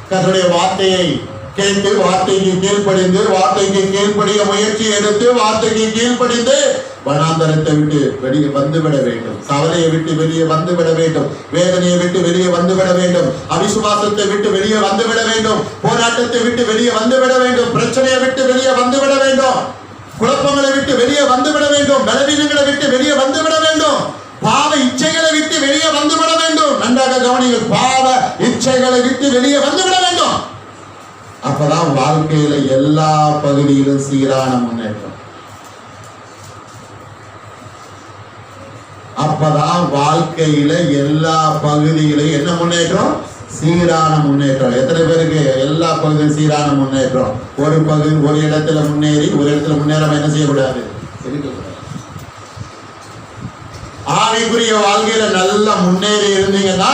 கர்த்தருடைய வார்த்தையை கேட்டு வார்த்தைக்கு கீழ்ப்படிந்து, வார்த்தைக்கு கீழ்ப்படிய முயற்சி எடுத்து, வார்த்தைக்கு கீழ்ப்படிந்து வனாந்தரத்தை விட்டு வெளியே வந்துவிட வேண்டும், கவலையை விட்டு வெளியே வந்துவிட வேண்டும், வேதனையை விட்டு வெளியே வந்துவிட வேண்டும், அவிசுவாசத்தை விட்டு வெளியே வந்துவிட வேண்டும், போராட்டத்தை விட்டு வெளியே வந்துவிட வேண்டும், பிரச்சனையை விட்டு வெளியே வந்துவிட வேண்டும், குழப்பங்களை விட்டு வெளியே வந்துவிட வேண்டும், பலவீனங்களை விட்டு வெளியே வந்துவிட வேண்டும், பாவ இச்சைகளை விட்டு வெளியே வந்துவிட வேண்டும். நன்றாக கவனிங்கள், பாவ இச்சைகளை விட்டு வெளியே வந்துவிட வேண்டும். அப்பதான் வாழ்க்கையில எல்லா பகுதியிலும் சீரான முன்னேற்றம். அப்பதான் வாழ்க்கையில எல்லா பகுதியிலும் என்ன முன்னேற்றம்? சீரான முன்னேற்றம். எத்தனை பேருக்கு எல்லா பகுதியும் சீரான முன்னேற்றம்? ஒரு பகுதி ஒரு இடத்துல முன்னேறி ஒரு இடத்துல முன்னேறாம என்ன செய்யக்கூடாது? ஆவிக்குரிய வாழ்க்கையில நல்லா முன்னேறி இருந்தீங்கன்னா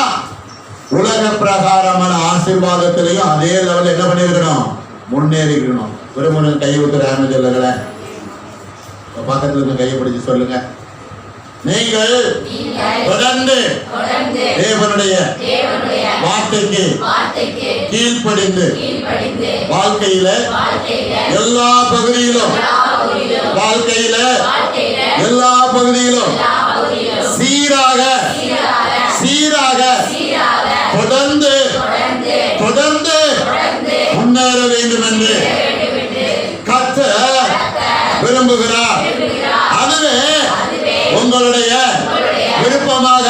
உலக பிரகாரமான ஆசீர்வாதத்திலையும் அதே லெவலில் என்ன பண்ணிருக்கணும்? முன்னேறி இருக்கணும். விரும்புன கையை விட்டு ஆரம்பிச்சு சொல்லுங்களேன். பக்கத்துல இருந்து கையை பிடிச்சு சொல்லுங்க. நீங்கள் தொடர்ந்து தேவனுடைய வார்த்தைக்கு கீழ்ப்படிந்து வாழ்க்கையில எல்லா பகுதியிலும் சீராக தொடர்ந்து முன்னேற வேண்டும் என்று கர்த்தர் விரும்புகிறார். அதுவே உங்களுடைய விருப்பமாக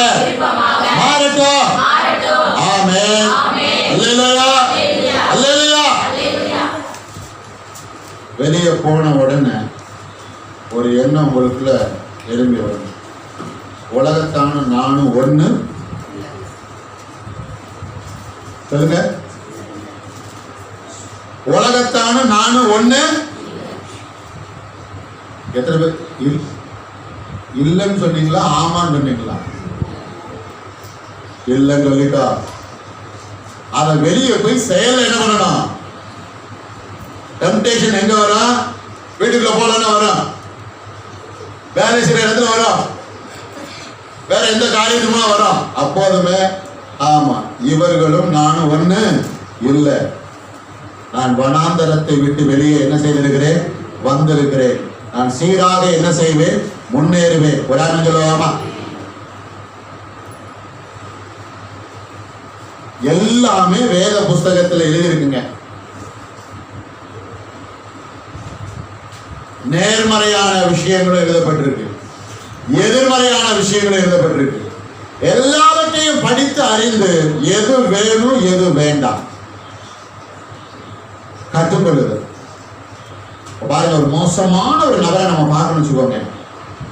மாறட்டும். ஆமென். அல்லேலூயா. அல்லேலூயா. வெளியே போன உடனே ஒரு எண்ணம் உங்களுக்குள்ள எழும்பி வரும். உலகத்தான நானும் ஒண்ணு சொல்லுங்க. உலகத்தான நானும் ஒண்ணு. எத்தனை பேர் இல்லைன்னு சொன்னீங்களா ஆமான்னு சொன்னீங்களா? இல்லைன்னு சொல்லிட்டா அதை வெளியே போய் செயல் என்ன பண்ணணும்? டெம்டேஷன் எங்க வரும்? வீட்டுக்குள்ள போலன்னு வரும், வேலை செய்யற இடத்துல வரும், வேற எந்த காரியத்துமா வரும். அப்போதுமே ஆமா இவர்களும் நானும் ஒண்ணு இல்லை, நான் வனாந்தரத்தை விட்டு வெளியே என்ன செய்திருக்கிறேன்? வந்திருக்கிறேன். நான் சீராக என்ன செய்வேன்? முன்னேறுவேன். உதாரணம் சொல்லுவாமா? எல்லாமே வேத புஸ்தகத்தில் எழுதியிருக்குங்க. நேர்மறையான விஷயங்களும் எழுதப்பட்டிருக்கு, எதிர்மறையான விஷயங்களும் எழுதப்பட்டிருக்கு. எல்லாவற்றையும் படித்து அறிந்து எது வேணும் எது வேண்டாம் கற்றுக்கொள்ளுது. பாருங்க, ஒரு மோசமான ஒரு நபரை நம்ம பார்க்கணும்னு வச்சுக்கோங்க.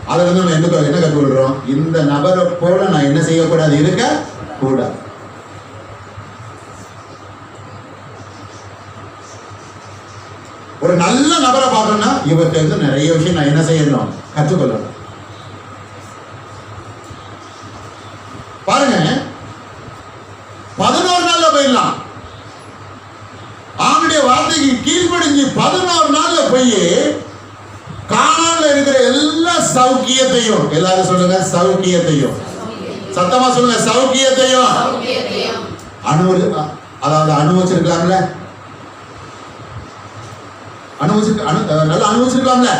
அதுல இருந்து நம்ம என்ன கற்றுக்கொள்றோம்? இந்த நபரை போல நான் என்ன செய்யக்கூடாது? இருக்க கூடாது. ஒரு நல்ல நபரை பார்க்கணும்னா இவர்கிட்ட இருந்து நிறைய விஷயம் நான் என்ன செய்யணும்? கற்றுக்கொள்ளணும். பாருங்க, 11 நாள்ல போயிடலாம். அவனுடைய வார்த்தைக்கு கீழ்ப்படிஞ்சு 11 நாள்ல போய் கானான்ல இருக்கிற எல்லா சௌக்கியத்தையும், எல்லாரும் சொல்லுங்க சௌக்கியத்தையும், சத்தமா சொல்லுங்க சௌக்கியத்தையும் அனுபவிச்சிருக்கலாம்ல, நல்லா அனுபவிச்சிருக்கலாம்ல,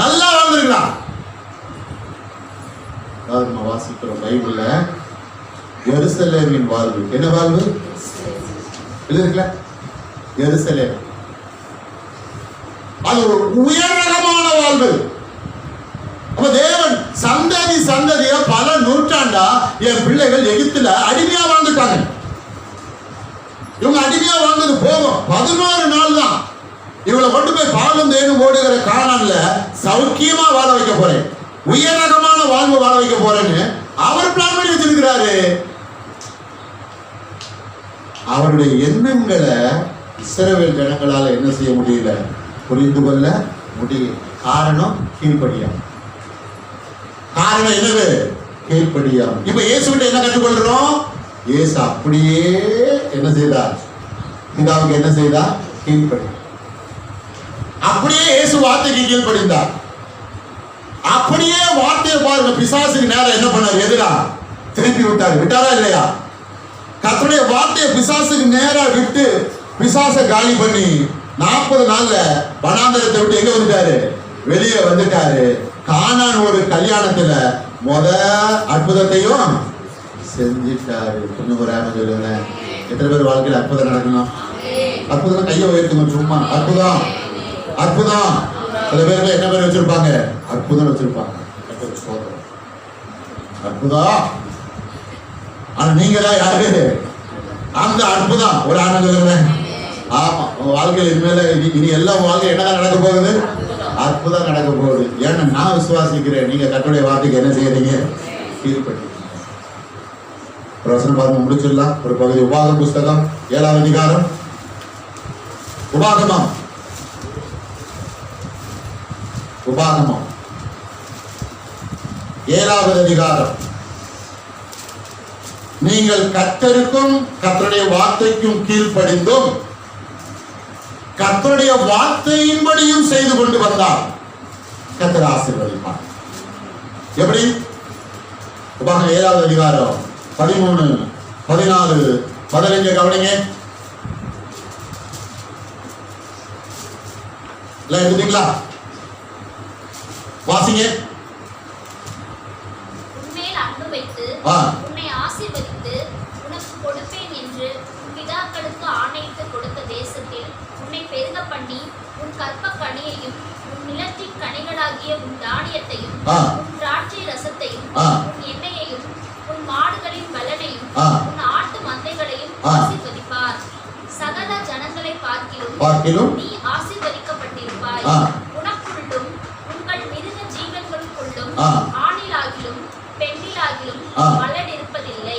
நல்லா வாழ்ந்திருக்கலாம். நம்ம வாசிக்கிறோம் பைபிள்ல எருசலேமின் வாழ்வு. என்ன வாழ்வு? இருக்குல்ல, எருசலேம். அது ஒரு உயர்ரகமான வாழ்வு. அப்ப தேவன் சந்ததியா பல நூற்றாண்டா என் பிள்ளைகள் எகிப்துல அடிமையா வாழ்ந்துட்டாங்க. இவங்க அடிமையா வாழ்ந்தது போகும் 11 நாள் தான். இவளை கொண்டு போய் பாலும் தேனும் ஓடுகிற கானான்ல சௌக்கியமா வாழ வைக்க போறேன், உயர்ரகமான வாழ்வு வாழ வைக்க போறேன்னு அவர் பிளான் பண்ணி வச்சிருக்கிறாரு. அவருடைய எண்ணங்களை இஸ்ரவேல் ஜனங்களால என்ன செய்ய முடியல? புரிந்து கொள்ள முடியல. காரணம் கீழ்ப்படியா. காரணம் என்னது? கீழ்ப்படியா. இப்ப இயேசுவிட்ட என்ன கற்றுக்கொள்றோம்? இயேசு அப்படியே என்ன செய்தார்? பிதாவுக்கு என்ன செய்தார்? கீழ்ப்படி. அப்படியே இயேசு வார்த்தைக்கு கீழ்ப்படிந்தார். அப்படியே வார்த்தையை பாருங்க, பிசாசுக்கு நேரம் என்ன பண்ணார்? எதிரா திருப்பி விட்டாரா இல்லையா? கர்த்தருடைய வார்த்தையை பிசாசுக்கு நேரா விட்டு பிசாசை காலி பண்ணி 40 நாள்ல வனாந்தரத்தை விட்டு எங்க வந்துட்டாரு? வெளியே வந்துட்டாரு. கானான் ஒரு கல்யாணத்துல அற்புதத்தையும் செஞ்சிட்டாரு. கொஞ்சம் ஒரு ஆம சொல்லுங்க. எத்தனை பேர் வாழ்க்கையில் அற்புதம் நடக்கணும்? அற்புதம் கையை உயர்த்துங்க. சும்மா அற்புதம் அற்புதம். சில பேருக்கு என்ன பேர் வச்சிருப்பாங்க? அற்புதம் வச்சிருப்பாங்க. அற்புதம். ஆனா நீங்க தான் யாரு? அந்த அற்புதம். ஒரு ஆனந்தம். ஆமா, உங்க வாழ்க்கையில் இனிமேல இனி எல்லாம் வாழ்க்கை என்னதான் நடக்க போகுது? அற்புதம் நடக்க போகுது. ஏன்னா நான் விசுவாசிக்கிறேன், நீங்க கர்த்தருடைய வார்த்தைக்கு என்ன செய்யறீங்க? கீழ்ப்படி. பிரச்சனை பாருங்க, முடிச்சிடலாம். ஒரு பகுதி உபாகம புஸ்தகம் 7ஆம் அதிகாரம். உபாகமம் 7ஆவது அதிகாரம். நீங்கள் கர்த்தருக்கும் கர்த்தருடைய வார்த்தைக்கும் கீழ்ப்படிந்தும் கர்த்தருடைய வார்த்தையின்படியும் செய்து கொண்டு வந்தால் கர்த்தர் ஆசீர்வதிப்பார். எப்படி? உபாகமம் 7வது அதிகாரம் 13, 14, 15 கவனிங்க. எல்லாம் எடுத்தீங்களா? வாசிங்க. உன்மேல் அன்பு வைத்து உன்னை ஆசீர்வதித்து உனக்கு கொடுப்பேன் என்று உன் பிதாக்களுக்கு ஆணையிட்டு கொடுத்த தேசத்தில் உன்னை பெருக பண்ணி உன் கற்ப கனியையும் உன் நிலத்தின் கனிகளாகிய உன் தானியத்தையும் உன் திராட்சை ரசத்தையும் உன் எண்ணெயையும் உன் மாடுகளின் பலனையும் உன் ஆட்டு மந்தைகளையும் ஆசீர்வதிப்பார். சகல ஜனங்களை பார்க்கிலும் நீ ஆசீர்வதிக்கப்பட்டிருப்பாய். உனக்குள்ளும் உங்கள் மிருக ஜீவன்களுக்குள்ளும் ஆணிலாகிலும் பெண்ணிலாகிலும் பலன் இருப்பதில்லை.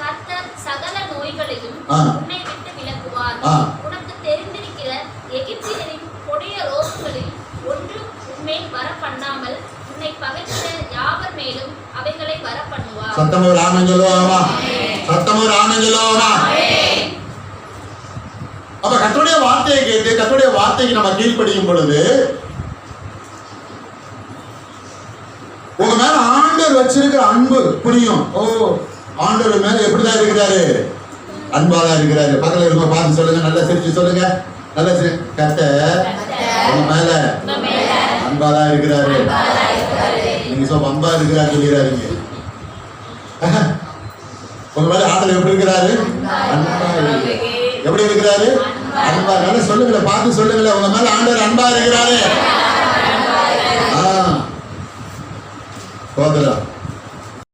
கர்த்தர் சகல நோய்களையும் உன்னை விட்டு விலக்குவார். உனக்கு தெரிந்திருக்கிற எகிப்தியரின் கொடிய ரோகங்களில் ஒன்றும் உன்மேல் வர பண்ணாமல் உன்னை பகைக்கிற யாவர் மேலும் அவைகளை வர பண்ணுவார். சத்தமோ ராமன் சொல்லுவாமா? சத்தமோ ராமன் சொல்லுவாமா? அப்ப கர்த்தருடைய வார்த்தையை கேட்டு கர்த்தருடைய வார்த்தைக்கு நம்ம கீழ்ப்படியும் பொழுது உங்க மேல ஆண்டவர் வச்சிருக்கிற அன்பு புரியும். ஓ, ஆண்டவர் மேல எப்படிதான் இருக்கிறாரு? அன்பாதான் இருக்கிறாரு. பக்கத்துல இருக்க பார்த்து சொல்லுங்க, நல்லா சிரிச்சு சொல்லுங்க. நல்லா கர்த்தர் உங்க மேல அன்பாதான் இருக்கிறாரு. நீங்க அன்பா இருக்கிறாரு சொல்லிடுறாருங்க. உங்க மேல ஆண்டவர் எப்படி இருக்கிறாரு? அன்பா எப்படி இருக்கிறாரு? அன்பா. நல்லா சொல்லுங்களேன், பார்த்து சொல்லுங்களேன். உங்க மேல ஆண்டவர் அன்பா இருக்கிறாரு.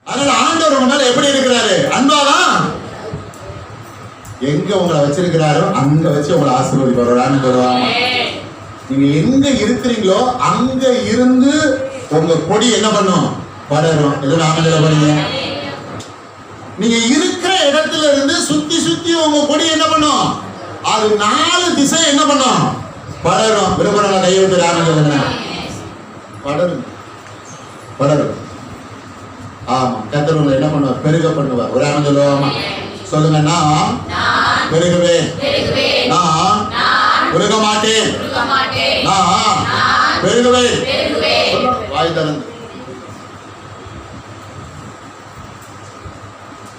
அதனால ஆண்டவர் உங்க மேல எப்படி இருக்கிறாரு? அன்பாதான். எங்க உங்களை வச்சிருக்கிறாரோ அங்க வச்சு உங்களை ஆசீர்வதிப்பார். நீங்க எங்க இருக்கிறீங்களோ அங்க இருந்து உங்க கொடி என்ன பண்ணும்? படரும். எதுவும் ஆமஞ்சல பண்ணீங்க. நீங்க இருக்கிற இடத்துல இருந்து சுத்தி சுத்தி உங்க கொடி என்ன பண்ணும்? அது 4 திசை என்ன பண்ணும்? படரும். விருப்பம் கையை விட்டு ஆமஞ்சல படரும். படரும். ஆமா, கர்த்தர் உங்களை என்ன பண்ணுவார்? பெருக பண்ணுவார். ஒரு ஆமன் சொல்லுவாமா? சொல்லுங்க. நான் பெருகுவேன். நான் பெருக மாட்டேன். நான் பெருகுவேன். வாய் திறந்து.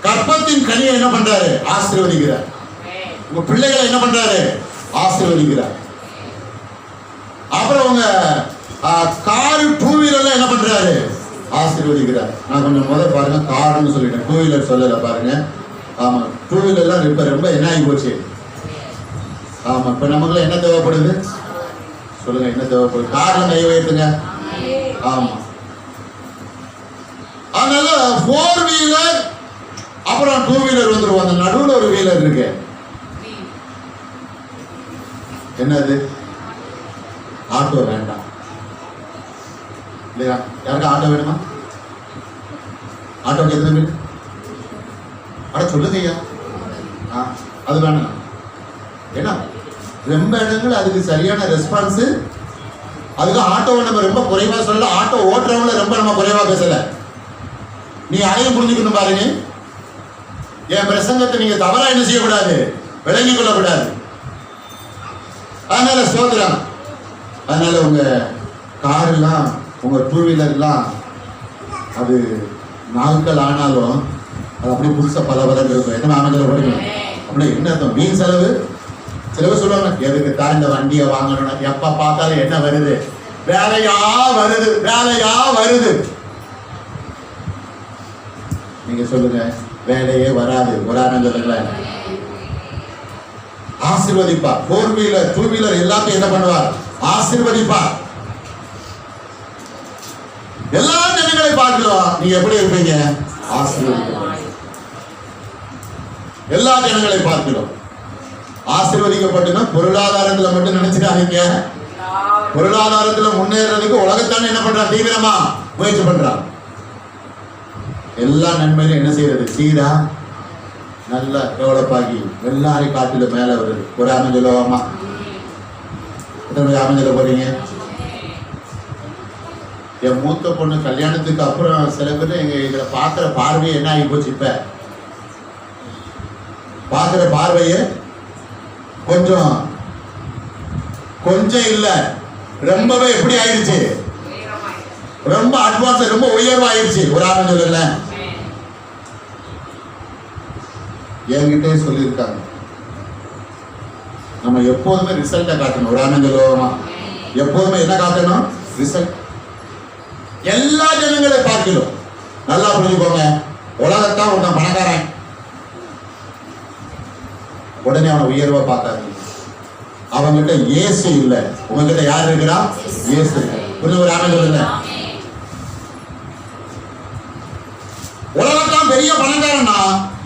கற்பத்தின் கனியை என்ன பண்றாரு? ஆசீர்வதிக்கிறார். உங்க பிள்ளைகளை என்ன பண்றாரு? ஆசீர்வதிக்கிறார். அப்புறம் உங்க கார் 2 வீலர்ல என்ன பண்றாரு? ஆசீர்வதிக்கிறார். நான் கொஞ்சம் முதல் பாருங்க, கார்னு சொல்லிட்டேன், 2 வீலர் சொல்லல பாருங்க. ஆமா, 2 வீலர்லாம் இப்ப ரொம்ப என்ன ஆகி போச்சு. ஆமா, இப்ப நமக்குள்ள என்ன தேவைப்படுது? சொல்லுங்க, என்ன தேவைப்படுது? கார்ல கை வைத்துங்க. ஆமா, அதனால 4 வீலர் அப்புறம் 2 வீலர் வந்துருவோம். அந்த நடுவுல ஒரு வீலர் இருக்கு. என்னது? ஆட்டோ வேண்டாம் இல்லையா? யாருக்கு ஆட்டோ வேணுமா? ஆட்டோக்கு எத்தனை பேர்? அட சொல்லுங்க ஐயா. அது வேணாம். ஏன்னா ரொம்ப இடங்கள் அதுக்கு சரியான ரெஸ்பான்ஸ். அதுக்கு ஆட்டோவை நம்ம ரொம்ப குறைவா சொல்லல. ஆட்டோ ஓட்டுறவங்கள ரொம்ப நம்ம குறைவா பேசல. நீ அதையும் புரிஞ்சுக்கணும் பாருங்க. என் பிரசங்கத்தை நீங்க தவறா என்ன செய்யக்கூடாது? விளங்கிக் கொள்ளக்கூடாது. அதனால ஸ்தோத்திரம். அதனால உங்க கார் எல்லாம், உங்க 2 வீலர்லாம் அது நாட்கள் ஆனாலும் அது அப்படியே புதுசா பல இருக்கும். எத்தனை ஆனதில் போடுங்க. அப்படின்னா என்ன அர்த்தம்? வீண் செலவு. சில பேர் சொல்லுவாங்க, எதுக்கு தான் இந்த வண்டியை வாங்கணும்? எப்ப பார்த்தாலும் என்ன வருது? வேலையா வருது, வேலையா வருது. நீங்க சொல்லுங்க, வேலையே வராது. ஒரு ஆனந்தம் ஆசீர்வதிப்பார். 4 வீலர் 2 வீலர் எல்லாத்தையும் என்ன பண்ணுவார்? ஆசீர்வதிப்பார். எல்லா ஜனங்களை பார்க்கலாம். நீங்க எப்படி இருப்பீங்க? ஆசீர்வதிக்கப்பட்ட எல்லா ஜனங்களை பார்க்கிறோம். ஆசீர்வதிக்கப்பட்டுனா பொருளாதாரத்துல மட்டும் நினைச்சிடாதீங்க. பொருளாதாரத்துல முன்னேறதுக்கு உலகத்தான என்ன பண்றான்? தீவிரமா முயற்சி பண்றான். எல்லா நன்மையும் என்ன செய்யறது? சீரா நல்லா டெவலப் ஆகி எல்லாரையும் காட்டில மேல வருது. ஒரு அமைஞ்சலாமா? அமைஞ்சல போறீங்க. என் மூத்த பொண்ணு கல்யாணத்துக்கு அப்புறம் சில பேர் எங்க இதுல பாக்குற பார்வையை என்ன ஆகி போச்சு? இப்ப பாக்குற பார்வைய கொஞ்சம் கொஞ்சம் இல்ல, ரொம்பவே எப்படி ஆயிடுச்சு, ரொம்ப அட்வான்ஸ், ரொம்ப உயர்வாயிருச்சு. ஒரு ஆமென் சொல்லல. என்கிட்டே சொல்லியிருக்காங்க, நம்ம எப்போதுமே ரிசல்ட்டை காட்டணும். ஒரு ஆமென் சொல்லுவோமா? எப்போதுமே என்ன காட்டணும்? ரிசல்ட். எல்லா ஜனங்களை பார்க்கணும். நல்லா புரிஞ்சுக்கோங்க. உலகத்தான் ஒருத்தன் பணக்காரன், உடனே அவனை உயர்வா பார்க்காதீங்க. அவங்கிட்ட இயேசு இல்ல, உங்ககிட்ட யார் இருக்கிறா? இயேசு. புரிஞ்சு? ஒரு ஆமென் சொல்லுங்க. உலகத்தான் பெரிய பணக்காரன்னா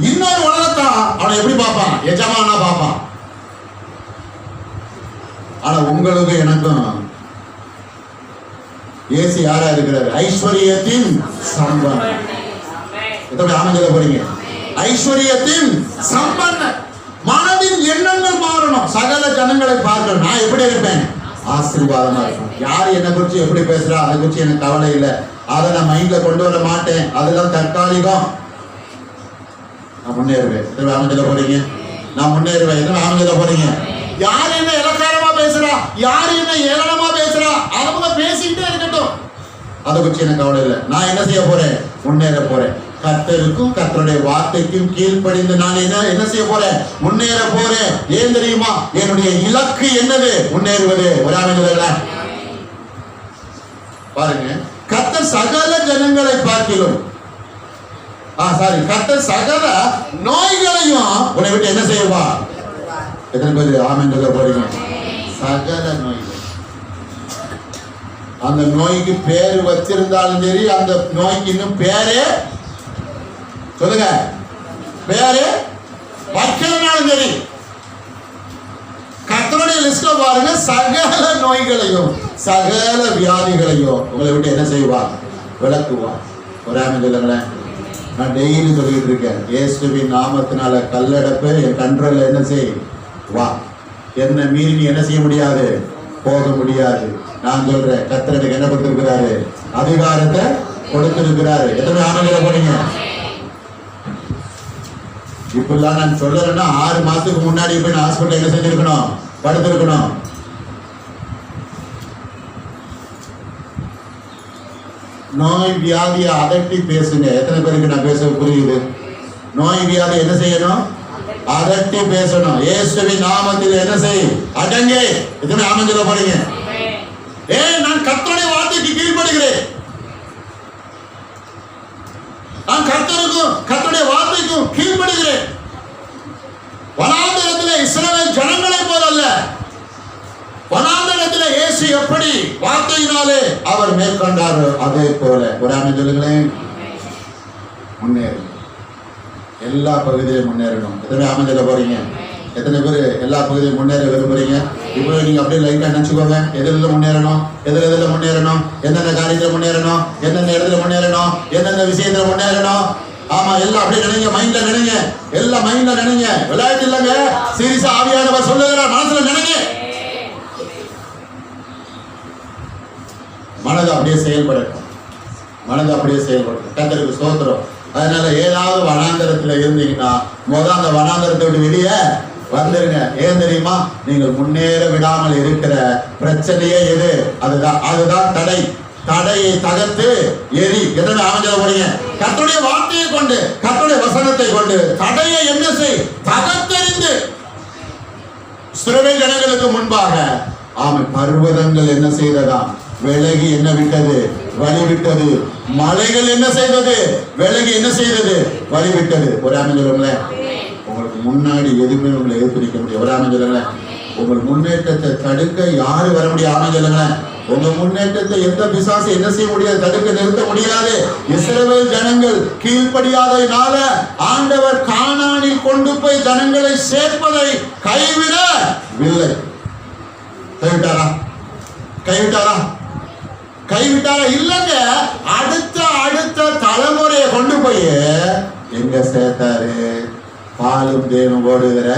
இன்னொரு உலகத்தான் அவனை எப்படி பார்ப்பான்? எஜமானா பார்ப்பான். ஆனா உங்களுக்கு எனக்கும் இயேசு யாரா இருக்கிறாரு? ஐஸ்வர்யத்தின் சம்பன்னன். எத்தனை ஆமென் சொல்ல போறீங்க? ஐஸ்வர்யத்தின் சம்பன்னன். மனதின் எண்ணங்கள் மாறணும். சகல ஜனங்களை பார்க்கணும். நான் எப்படி இருப்பேன்? ஆசீர்வாதமா இருக்கும். யார் என்னை குறிச்சு எப்படி பேசுறா அதை குறிச்சு எனக்கு கவலை இல்லை. அதை நான் மைண்ட்ல கொண்டு வர மாட்டேன். அதெல்லாம் தற்காலிகம். நான் முன்னேறுவேன். ஆமென் சொல்ல போறீங்க? நான் முன்னேறுவேன். எத்தனை ஆமென் சொல்ல போறீங்க? யார் என்ன இலக்காரமா பேசுறா, யார் என்ன ஏளனமா பேசுறா, அவங்க பேசிக்கிட்டே இருக்கட்டும். அதை குறிச்சு எனக்கு கவலை இல்லை. நான் என்ன செய்ய போறேன்? முன்னேற போறேன். கர்த்தருக்கும் கர்த்தருடைய வார்த்தைக்கும் கீழ்ப்படிந்து நான் என்ன செய்ய போறேன்? முன்னேற போறேன். ஏன் தெரியுமா? என்னுடைய இலக்கு என்னது? முன்னேறுவது. ஒரு ஆமென் சொல்லல. பாருங்க, கர்த்தர் சகல ஜனங்களை பார்க்கிலும் கர்த்தர் சகல நோய்களையும் உன்னை விட்டு என்ன செய்வா? எத்தனை பேர் ஆமென் சொல்ல போறீங்க? சகல நோய்கள். அந்த நோய்க்கு பேரு வச்சிருந்தாலும் சரி, அந்த நோய்க்கு இன்னும் பேரே சொல்லுங்க, பேரு வைக்கலனாலும் சரி, கர்த்தருடைய லிஸ்ட்ல பாருங்க, சகல நோய்களையும் சகல வியாதிகளையும் உங்களை விட்டு என்ன செய்வார்? விளக்குவார். ஒரு ஆமென் சொல்லுங்களேன். நான் டெய்லி சொல்லிட்டு இருக்கேன், இயேசுவின் நாமத்தினால கல்லடப்பு என் கண்ட்ரோல்ல என்ன செய் வா. என்ன மீறி நீ என்ன செய்ய முடியாது? போக முடியாது. நான் சொல்றேன், கர்த்தர் எனக்கு என்ன கொடுத்திருக்கிறாரு? அதிகாரத்தை கொடுத்திருக்கிறாரு. எத்தனை ஆமென் போனீங்க? இப்பெல்லாம் நான் சொல்றேன்னா 6 மாசத்துக்கு முன்னாடி போய் நான் ஹாஸ்பிட்டல் என்ன செஞ்சிருக்கணும்? படுத்திருக்கணும். நோய் வியாதியை அதட்டி பேசுங்க. எத்தனை பேருக்கு நான் பேச புரியுது? நோய் வியாதி என்ன செய்யணும்? அதட்டி பேசணும். இயேசுவின் நாமத்தில் என்ன செய்? அடங்கே. எத்தனை ஆமென் சொல்ல போறீங்க? நான் கர்த்தருடைய வார்த்தைக்கு கீழ்ப்படுகிறேன். நான் கர்த்தருக்கும் கர்த்தருடைய வார்த்தைக்கும் கீழ்ப்படுகிறேன். வனாந்தரத்தில் இஸ்ரவேல் ஜனங்களை போல அல்ல. வனாந்தரத்தில் இயேசு எப்படி வார்த்தையினாலே அவர் மேற்கொண்டாரோ அதே போல. ஒரு ஆமென் சொல்லுங்களேன். முன்னேறும். எல்லா பகுதியிலும் முன்னேறணும். எத்தனை ஆமென் சொல்ல போறீங்க? எத்தனை பேர் எல்லா பகுதியிலும் முன்னேற விரும்புறீங்க? இப்போ நீங்க அப்படியே லைட்டா நினைச்சுக்கோங்க. எதில் முன்னேறணும்? எதில் முன்னேறணும்? எந்தெந்த காரியத்தில் முன்னேறணும்? எந்தெந்த இடத்துல முன்னேறணும்? எந்தெந்த விஷயத்துல முன்னேறணும்? ஆமா, எல்லாம் அப்படியே நினைங்க. மைண்ட்ல நினைங்க. எல்லாம் மைண்ட்ல நினைங்க. விளையாட்டு இல்லைங்க. சீரியஸா ஆவியானவர் சொல்லுகிறார், மனசுல நினைங்க. மனது அப்படியே செயல்படட்டும். மனது அப்படியே செயல்படட்டும். கர்த்தருக்கு ஸ்தோத்திரம். அதனால ஏதாவது வனாந்தரத்துல இருந்தீங்கன்னா அந்த வனாந்தரத்தை விட்டு வெளியே வந்துருங்க. ஏன் தெரியுமா? நீங்கள் முன்னேற விடாமல் இருக்கிற பிரச்சனையே எது? அதுதான் தடை. தடையை தகர்த்து எரி. எத்தனை ஆமென் சொல்ல போறீங்க? கர்த்தருடைய வார்த்தையை கொண்டு, கர்த்தருடைய வசனத்தை கொண்டு தடையை என்ன செய்? தகர்த்தெறிந்து. இஸ்ரவேல் ஜனங்களுக்கு முன்பாக பர்வதங்கள் என்ன செய்ததா? விலகி என்ன விட்டது? வழி விட்டது. மலைகள் என்ன செய்தது? விலகி என்ன செய்தது? வழி விட்டது. ஒரு ஆமென் சொல்லுங்களேன். உங்களுக்கு முன்னாடி எதுவுமே உங்களை எதிர்த்து முடியும். ஒரு ஆமென் சொல்லுங்களேன். உங்கள் முன்னேற்றத்தை தடுக்க யாரு வர முடியும்? ஆமென் சொல்லுங்களேன். உங்க முன்னேற்றத்தை எந்த பிசாசு என்ன செய்ய முடியாது? தடுக்க நிறுத்த முடியாது. இஸ்ரவேல் ஜனங்கள் கீழ்ப்படியாததினால ஆண்டவர் கானானில் கொண்டு போய் ஜனங்களை சேர்ப்பதை கைவிடவில்லை. கைவிட்டாரா? கைவிட்டாரா? கைவிட்டாரா? இல்லங்க. அடுத்த தலைமுறையை கொண்டு போய் எங்க சேர்த்தாரு? பாலும் தேனும் ஓடுகிற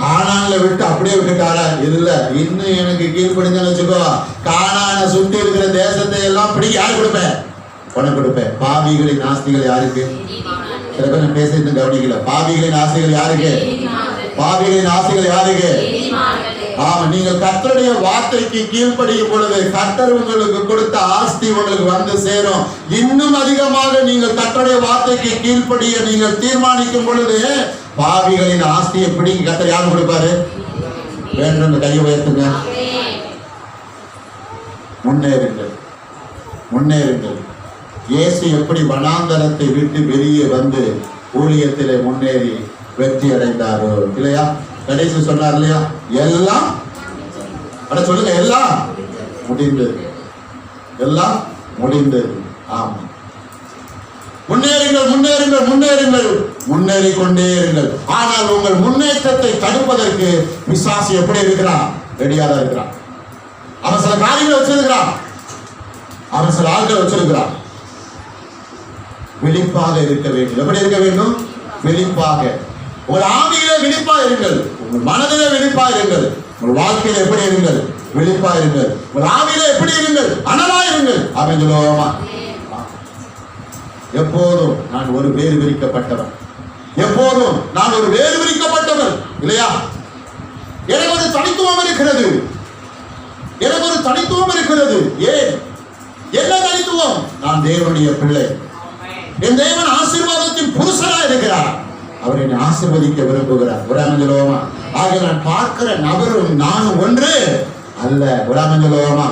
கானான்ல விட்டு அப்படியே விட்டுட்டாரா? இல்ல. இன்னும் எனக்கு கீழ்ப்படிஞ்சு வச்சுக்கோ, கானானை சுற்றி இருக்கிற தேசத்தை எல்லாம் பிடிக்க யாரு கொடுப்பேன்? உனக்கு கொடுப்பேன். பாவிகளின் ஆஸ்திகள் யாருக்கு? சில பேர் பேசிட்டு கவனிக்கல. பாவிகளின் ஆஸ்திகள் யாருக்கு? பாவிகளின் ஆசைகள் யாருக்கு? ஆமா, நீங்கள் கர்த்தருடைய வார்த்தைக்கு கீழ்ப்படியும் பொழுது கர்த்தர் உங்களுக்கு கொடுத்த ஆஸ்தி உங்களுக்கு வந்து சேரும். இன்னும் அதிகமாக நீங்கள் கர்த்தருடைய வார்த்தைக்கு கீழ்ப்படிய நீங்கள் தீர்மானிக்கும் பொழுது பாவிகளின் ஆஸ்தியை பிடிங்க கர்த்தர் யாரு கொடுப்பாரு? வேண்டும் கையை உயர்த்துங்க. முன்னேறுங்கள், முன்னேறுங்கள். இயேசு எப்படி வனாந்தரத்தை விட்டு வெளியே வந்து ஊழியத்திலே முன்னேறி வெற்றி அடைந்தாரோ இல்லையா? கடைசி சொன்னார் இல்லையா, எல்லாம் அட சொல்லுங்க, எல்லாம் முடிந்தது, எல்லாம் முடிந்தது. ஆமா, முன்னேறுங்கள், முன்னேறுங்கள், முன்னேறுங்கள், முன்னேறி கொண்டே இருங்கள். ஆனால் உங்கள் முன்னேற்றத்தை தடுப்பதற்கு பிசாசு எப்படி இருக்கிறான்? ரெடியா தான் இருக்கிறான். அவன் சில காரியங்களை வச்சிருக்கிறான், அவன் சில ஆட்களை வச்சிருக்கிறான். விழிப்பாக இருக்க வேண்டும். எப்படி இருக்க வேண்டும்? விழிப்பாக. உங்கள் ஆவியிலே விழிப்பா இருங்கள், உங்கள் மனதிலே விழிப்பா இருங்கள், உங்கள் வாழ்க்கையில எப்படி இருங்கள்? விழிப்பா இருங்கள். உங்கள் ஆவியிலே எப்படி இருங்கள்? அனலா இருங்கள். அவன் சொல்லுவோமா, எப்போதும் நான் ஒரு வேறு விரிக்கப்பட்டவன், எப்போதும் நான் ஒரு வேறு விரிக்கப்பட்டவன் இல்லையா? எனக்கு ஒரு தனித்துவம் இருக்கிறது, எனக்கு ஒரு தனித்துவம் இருக்கிறது. ஏன்? என்ன தனித்துவம்? நான் தேவனுடைய பிள்ளை, என் தேவன் ஆசீர்வாதத்தின் புருஷனா இருக்கிறார், அவர் என்னை ஆசீர்வதிக்க விரும்புகிறார். உராமஞ்சலோமா, ஆக நான் பார்க்கிற நபரும் நானும் ஒன்று அல்ல. உராமஞ்சலோமா,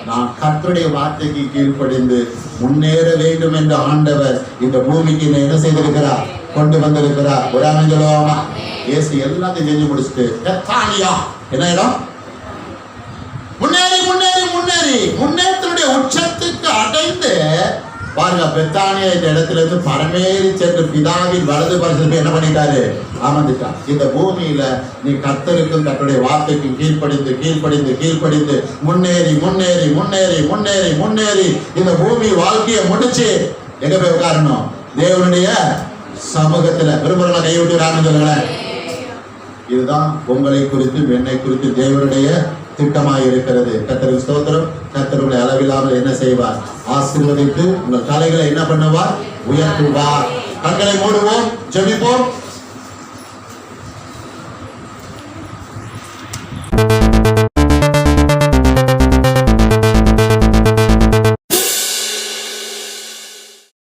நான் கர்த்தருடைய வார்த்தைக்கு கீழ்ப்படிந்து முன்னேற வேண்டும் என்று ஆண்டவர் இந்த பூமிக்கு என்ன செய்திருக்கிறார்? கொண்டு வந்திருக்கிறார். உராமஞ்சலோமா, இயேசு எல்லாத்தையும் செஞ்சு முடிச்சுட்டு பெத்தானியா என்ன இடம்? முன்னேறி முன்னேறி முன்னேறி முன்னேற்றத்துடைய உச்சத்துக்கு அடைந்து பாருங்க, பெத்தானியா இந்த இடத்துல இருந்து பரமேறி சென்று பிதாவின் வலது பரிசு என்ன பண்ணிட்டாரு? அமர்ந்துட்டான். இந்த பூமியில நீ கர்த்தருக்கும் கர்த்தருடைய வார்த்தைக்கும் கீழ்ப்படிந்து கீழ்ப்படிந்து கீழ்ப்படிந்து முன்னேறி முன்னேறி முன்னேறி முன்னேறி முன்னேறி இந்த பூமி வாழ்க்கையை முடிச்சு எங்க போய் உட்காரணும்? தேவனுடைய சமூகத்துல. விரும்புறவங்க கை விட்டு ராமன் சொல்லுங்களேன். இதுதான் உங்களை குறித்து என்னை குறித்து தேவனுடைய திட்டமாய் இருக்கிறது. கர்த்தருக்கு ஸ்தோத்திரம். கர்த்தருடைய அளவில்லாமல் என்ன செய்வார்? ஆசீர்வதித்து உங்கள் தலைகளை என்ன பண்ணுவார்? உயர்த்துவார். கண்களை மூடுவோம், ஜெபிப்போம்.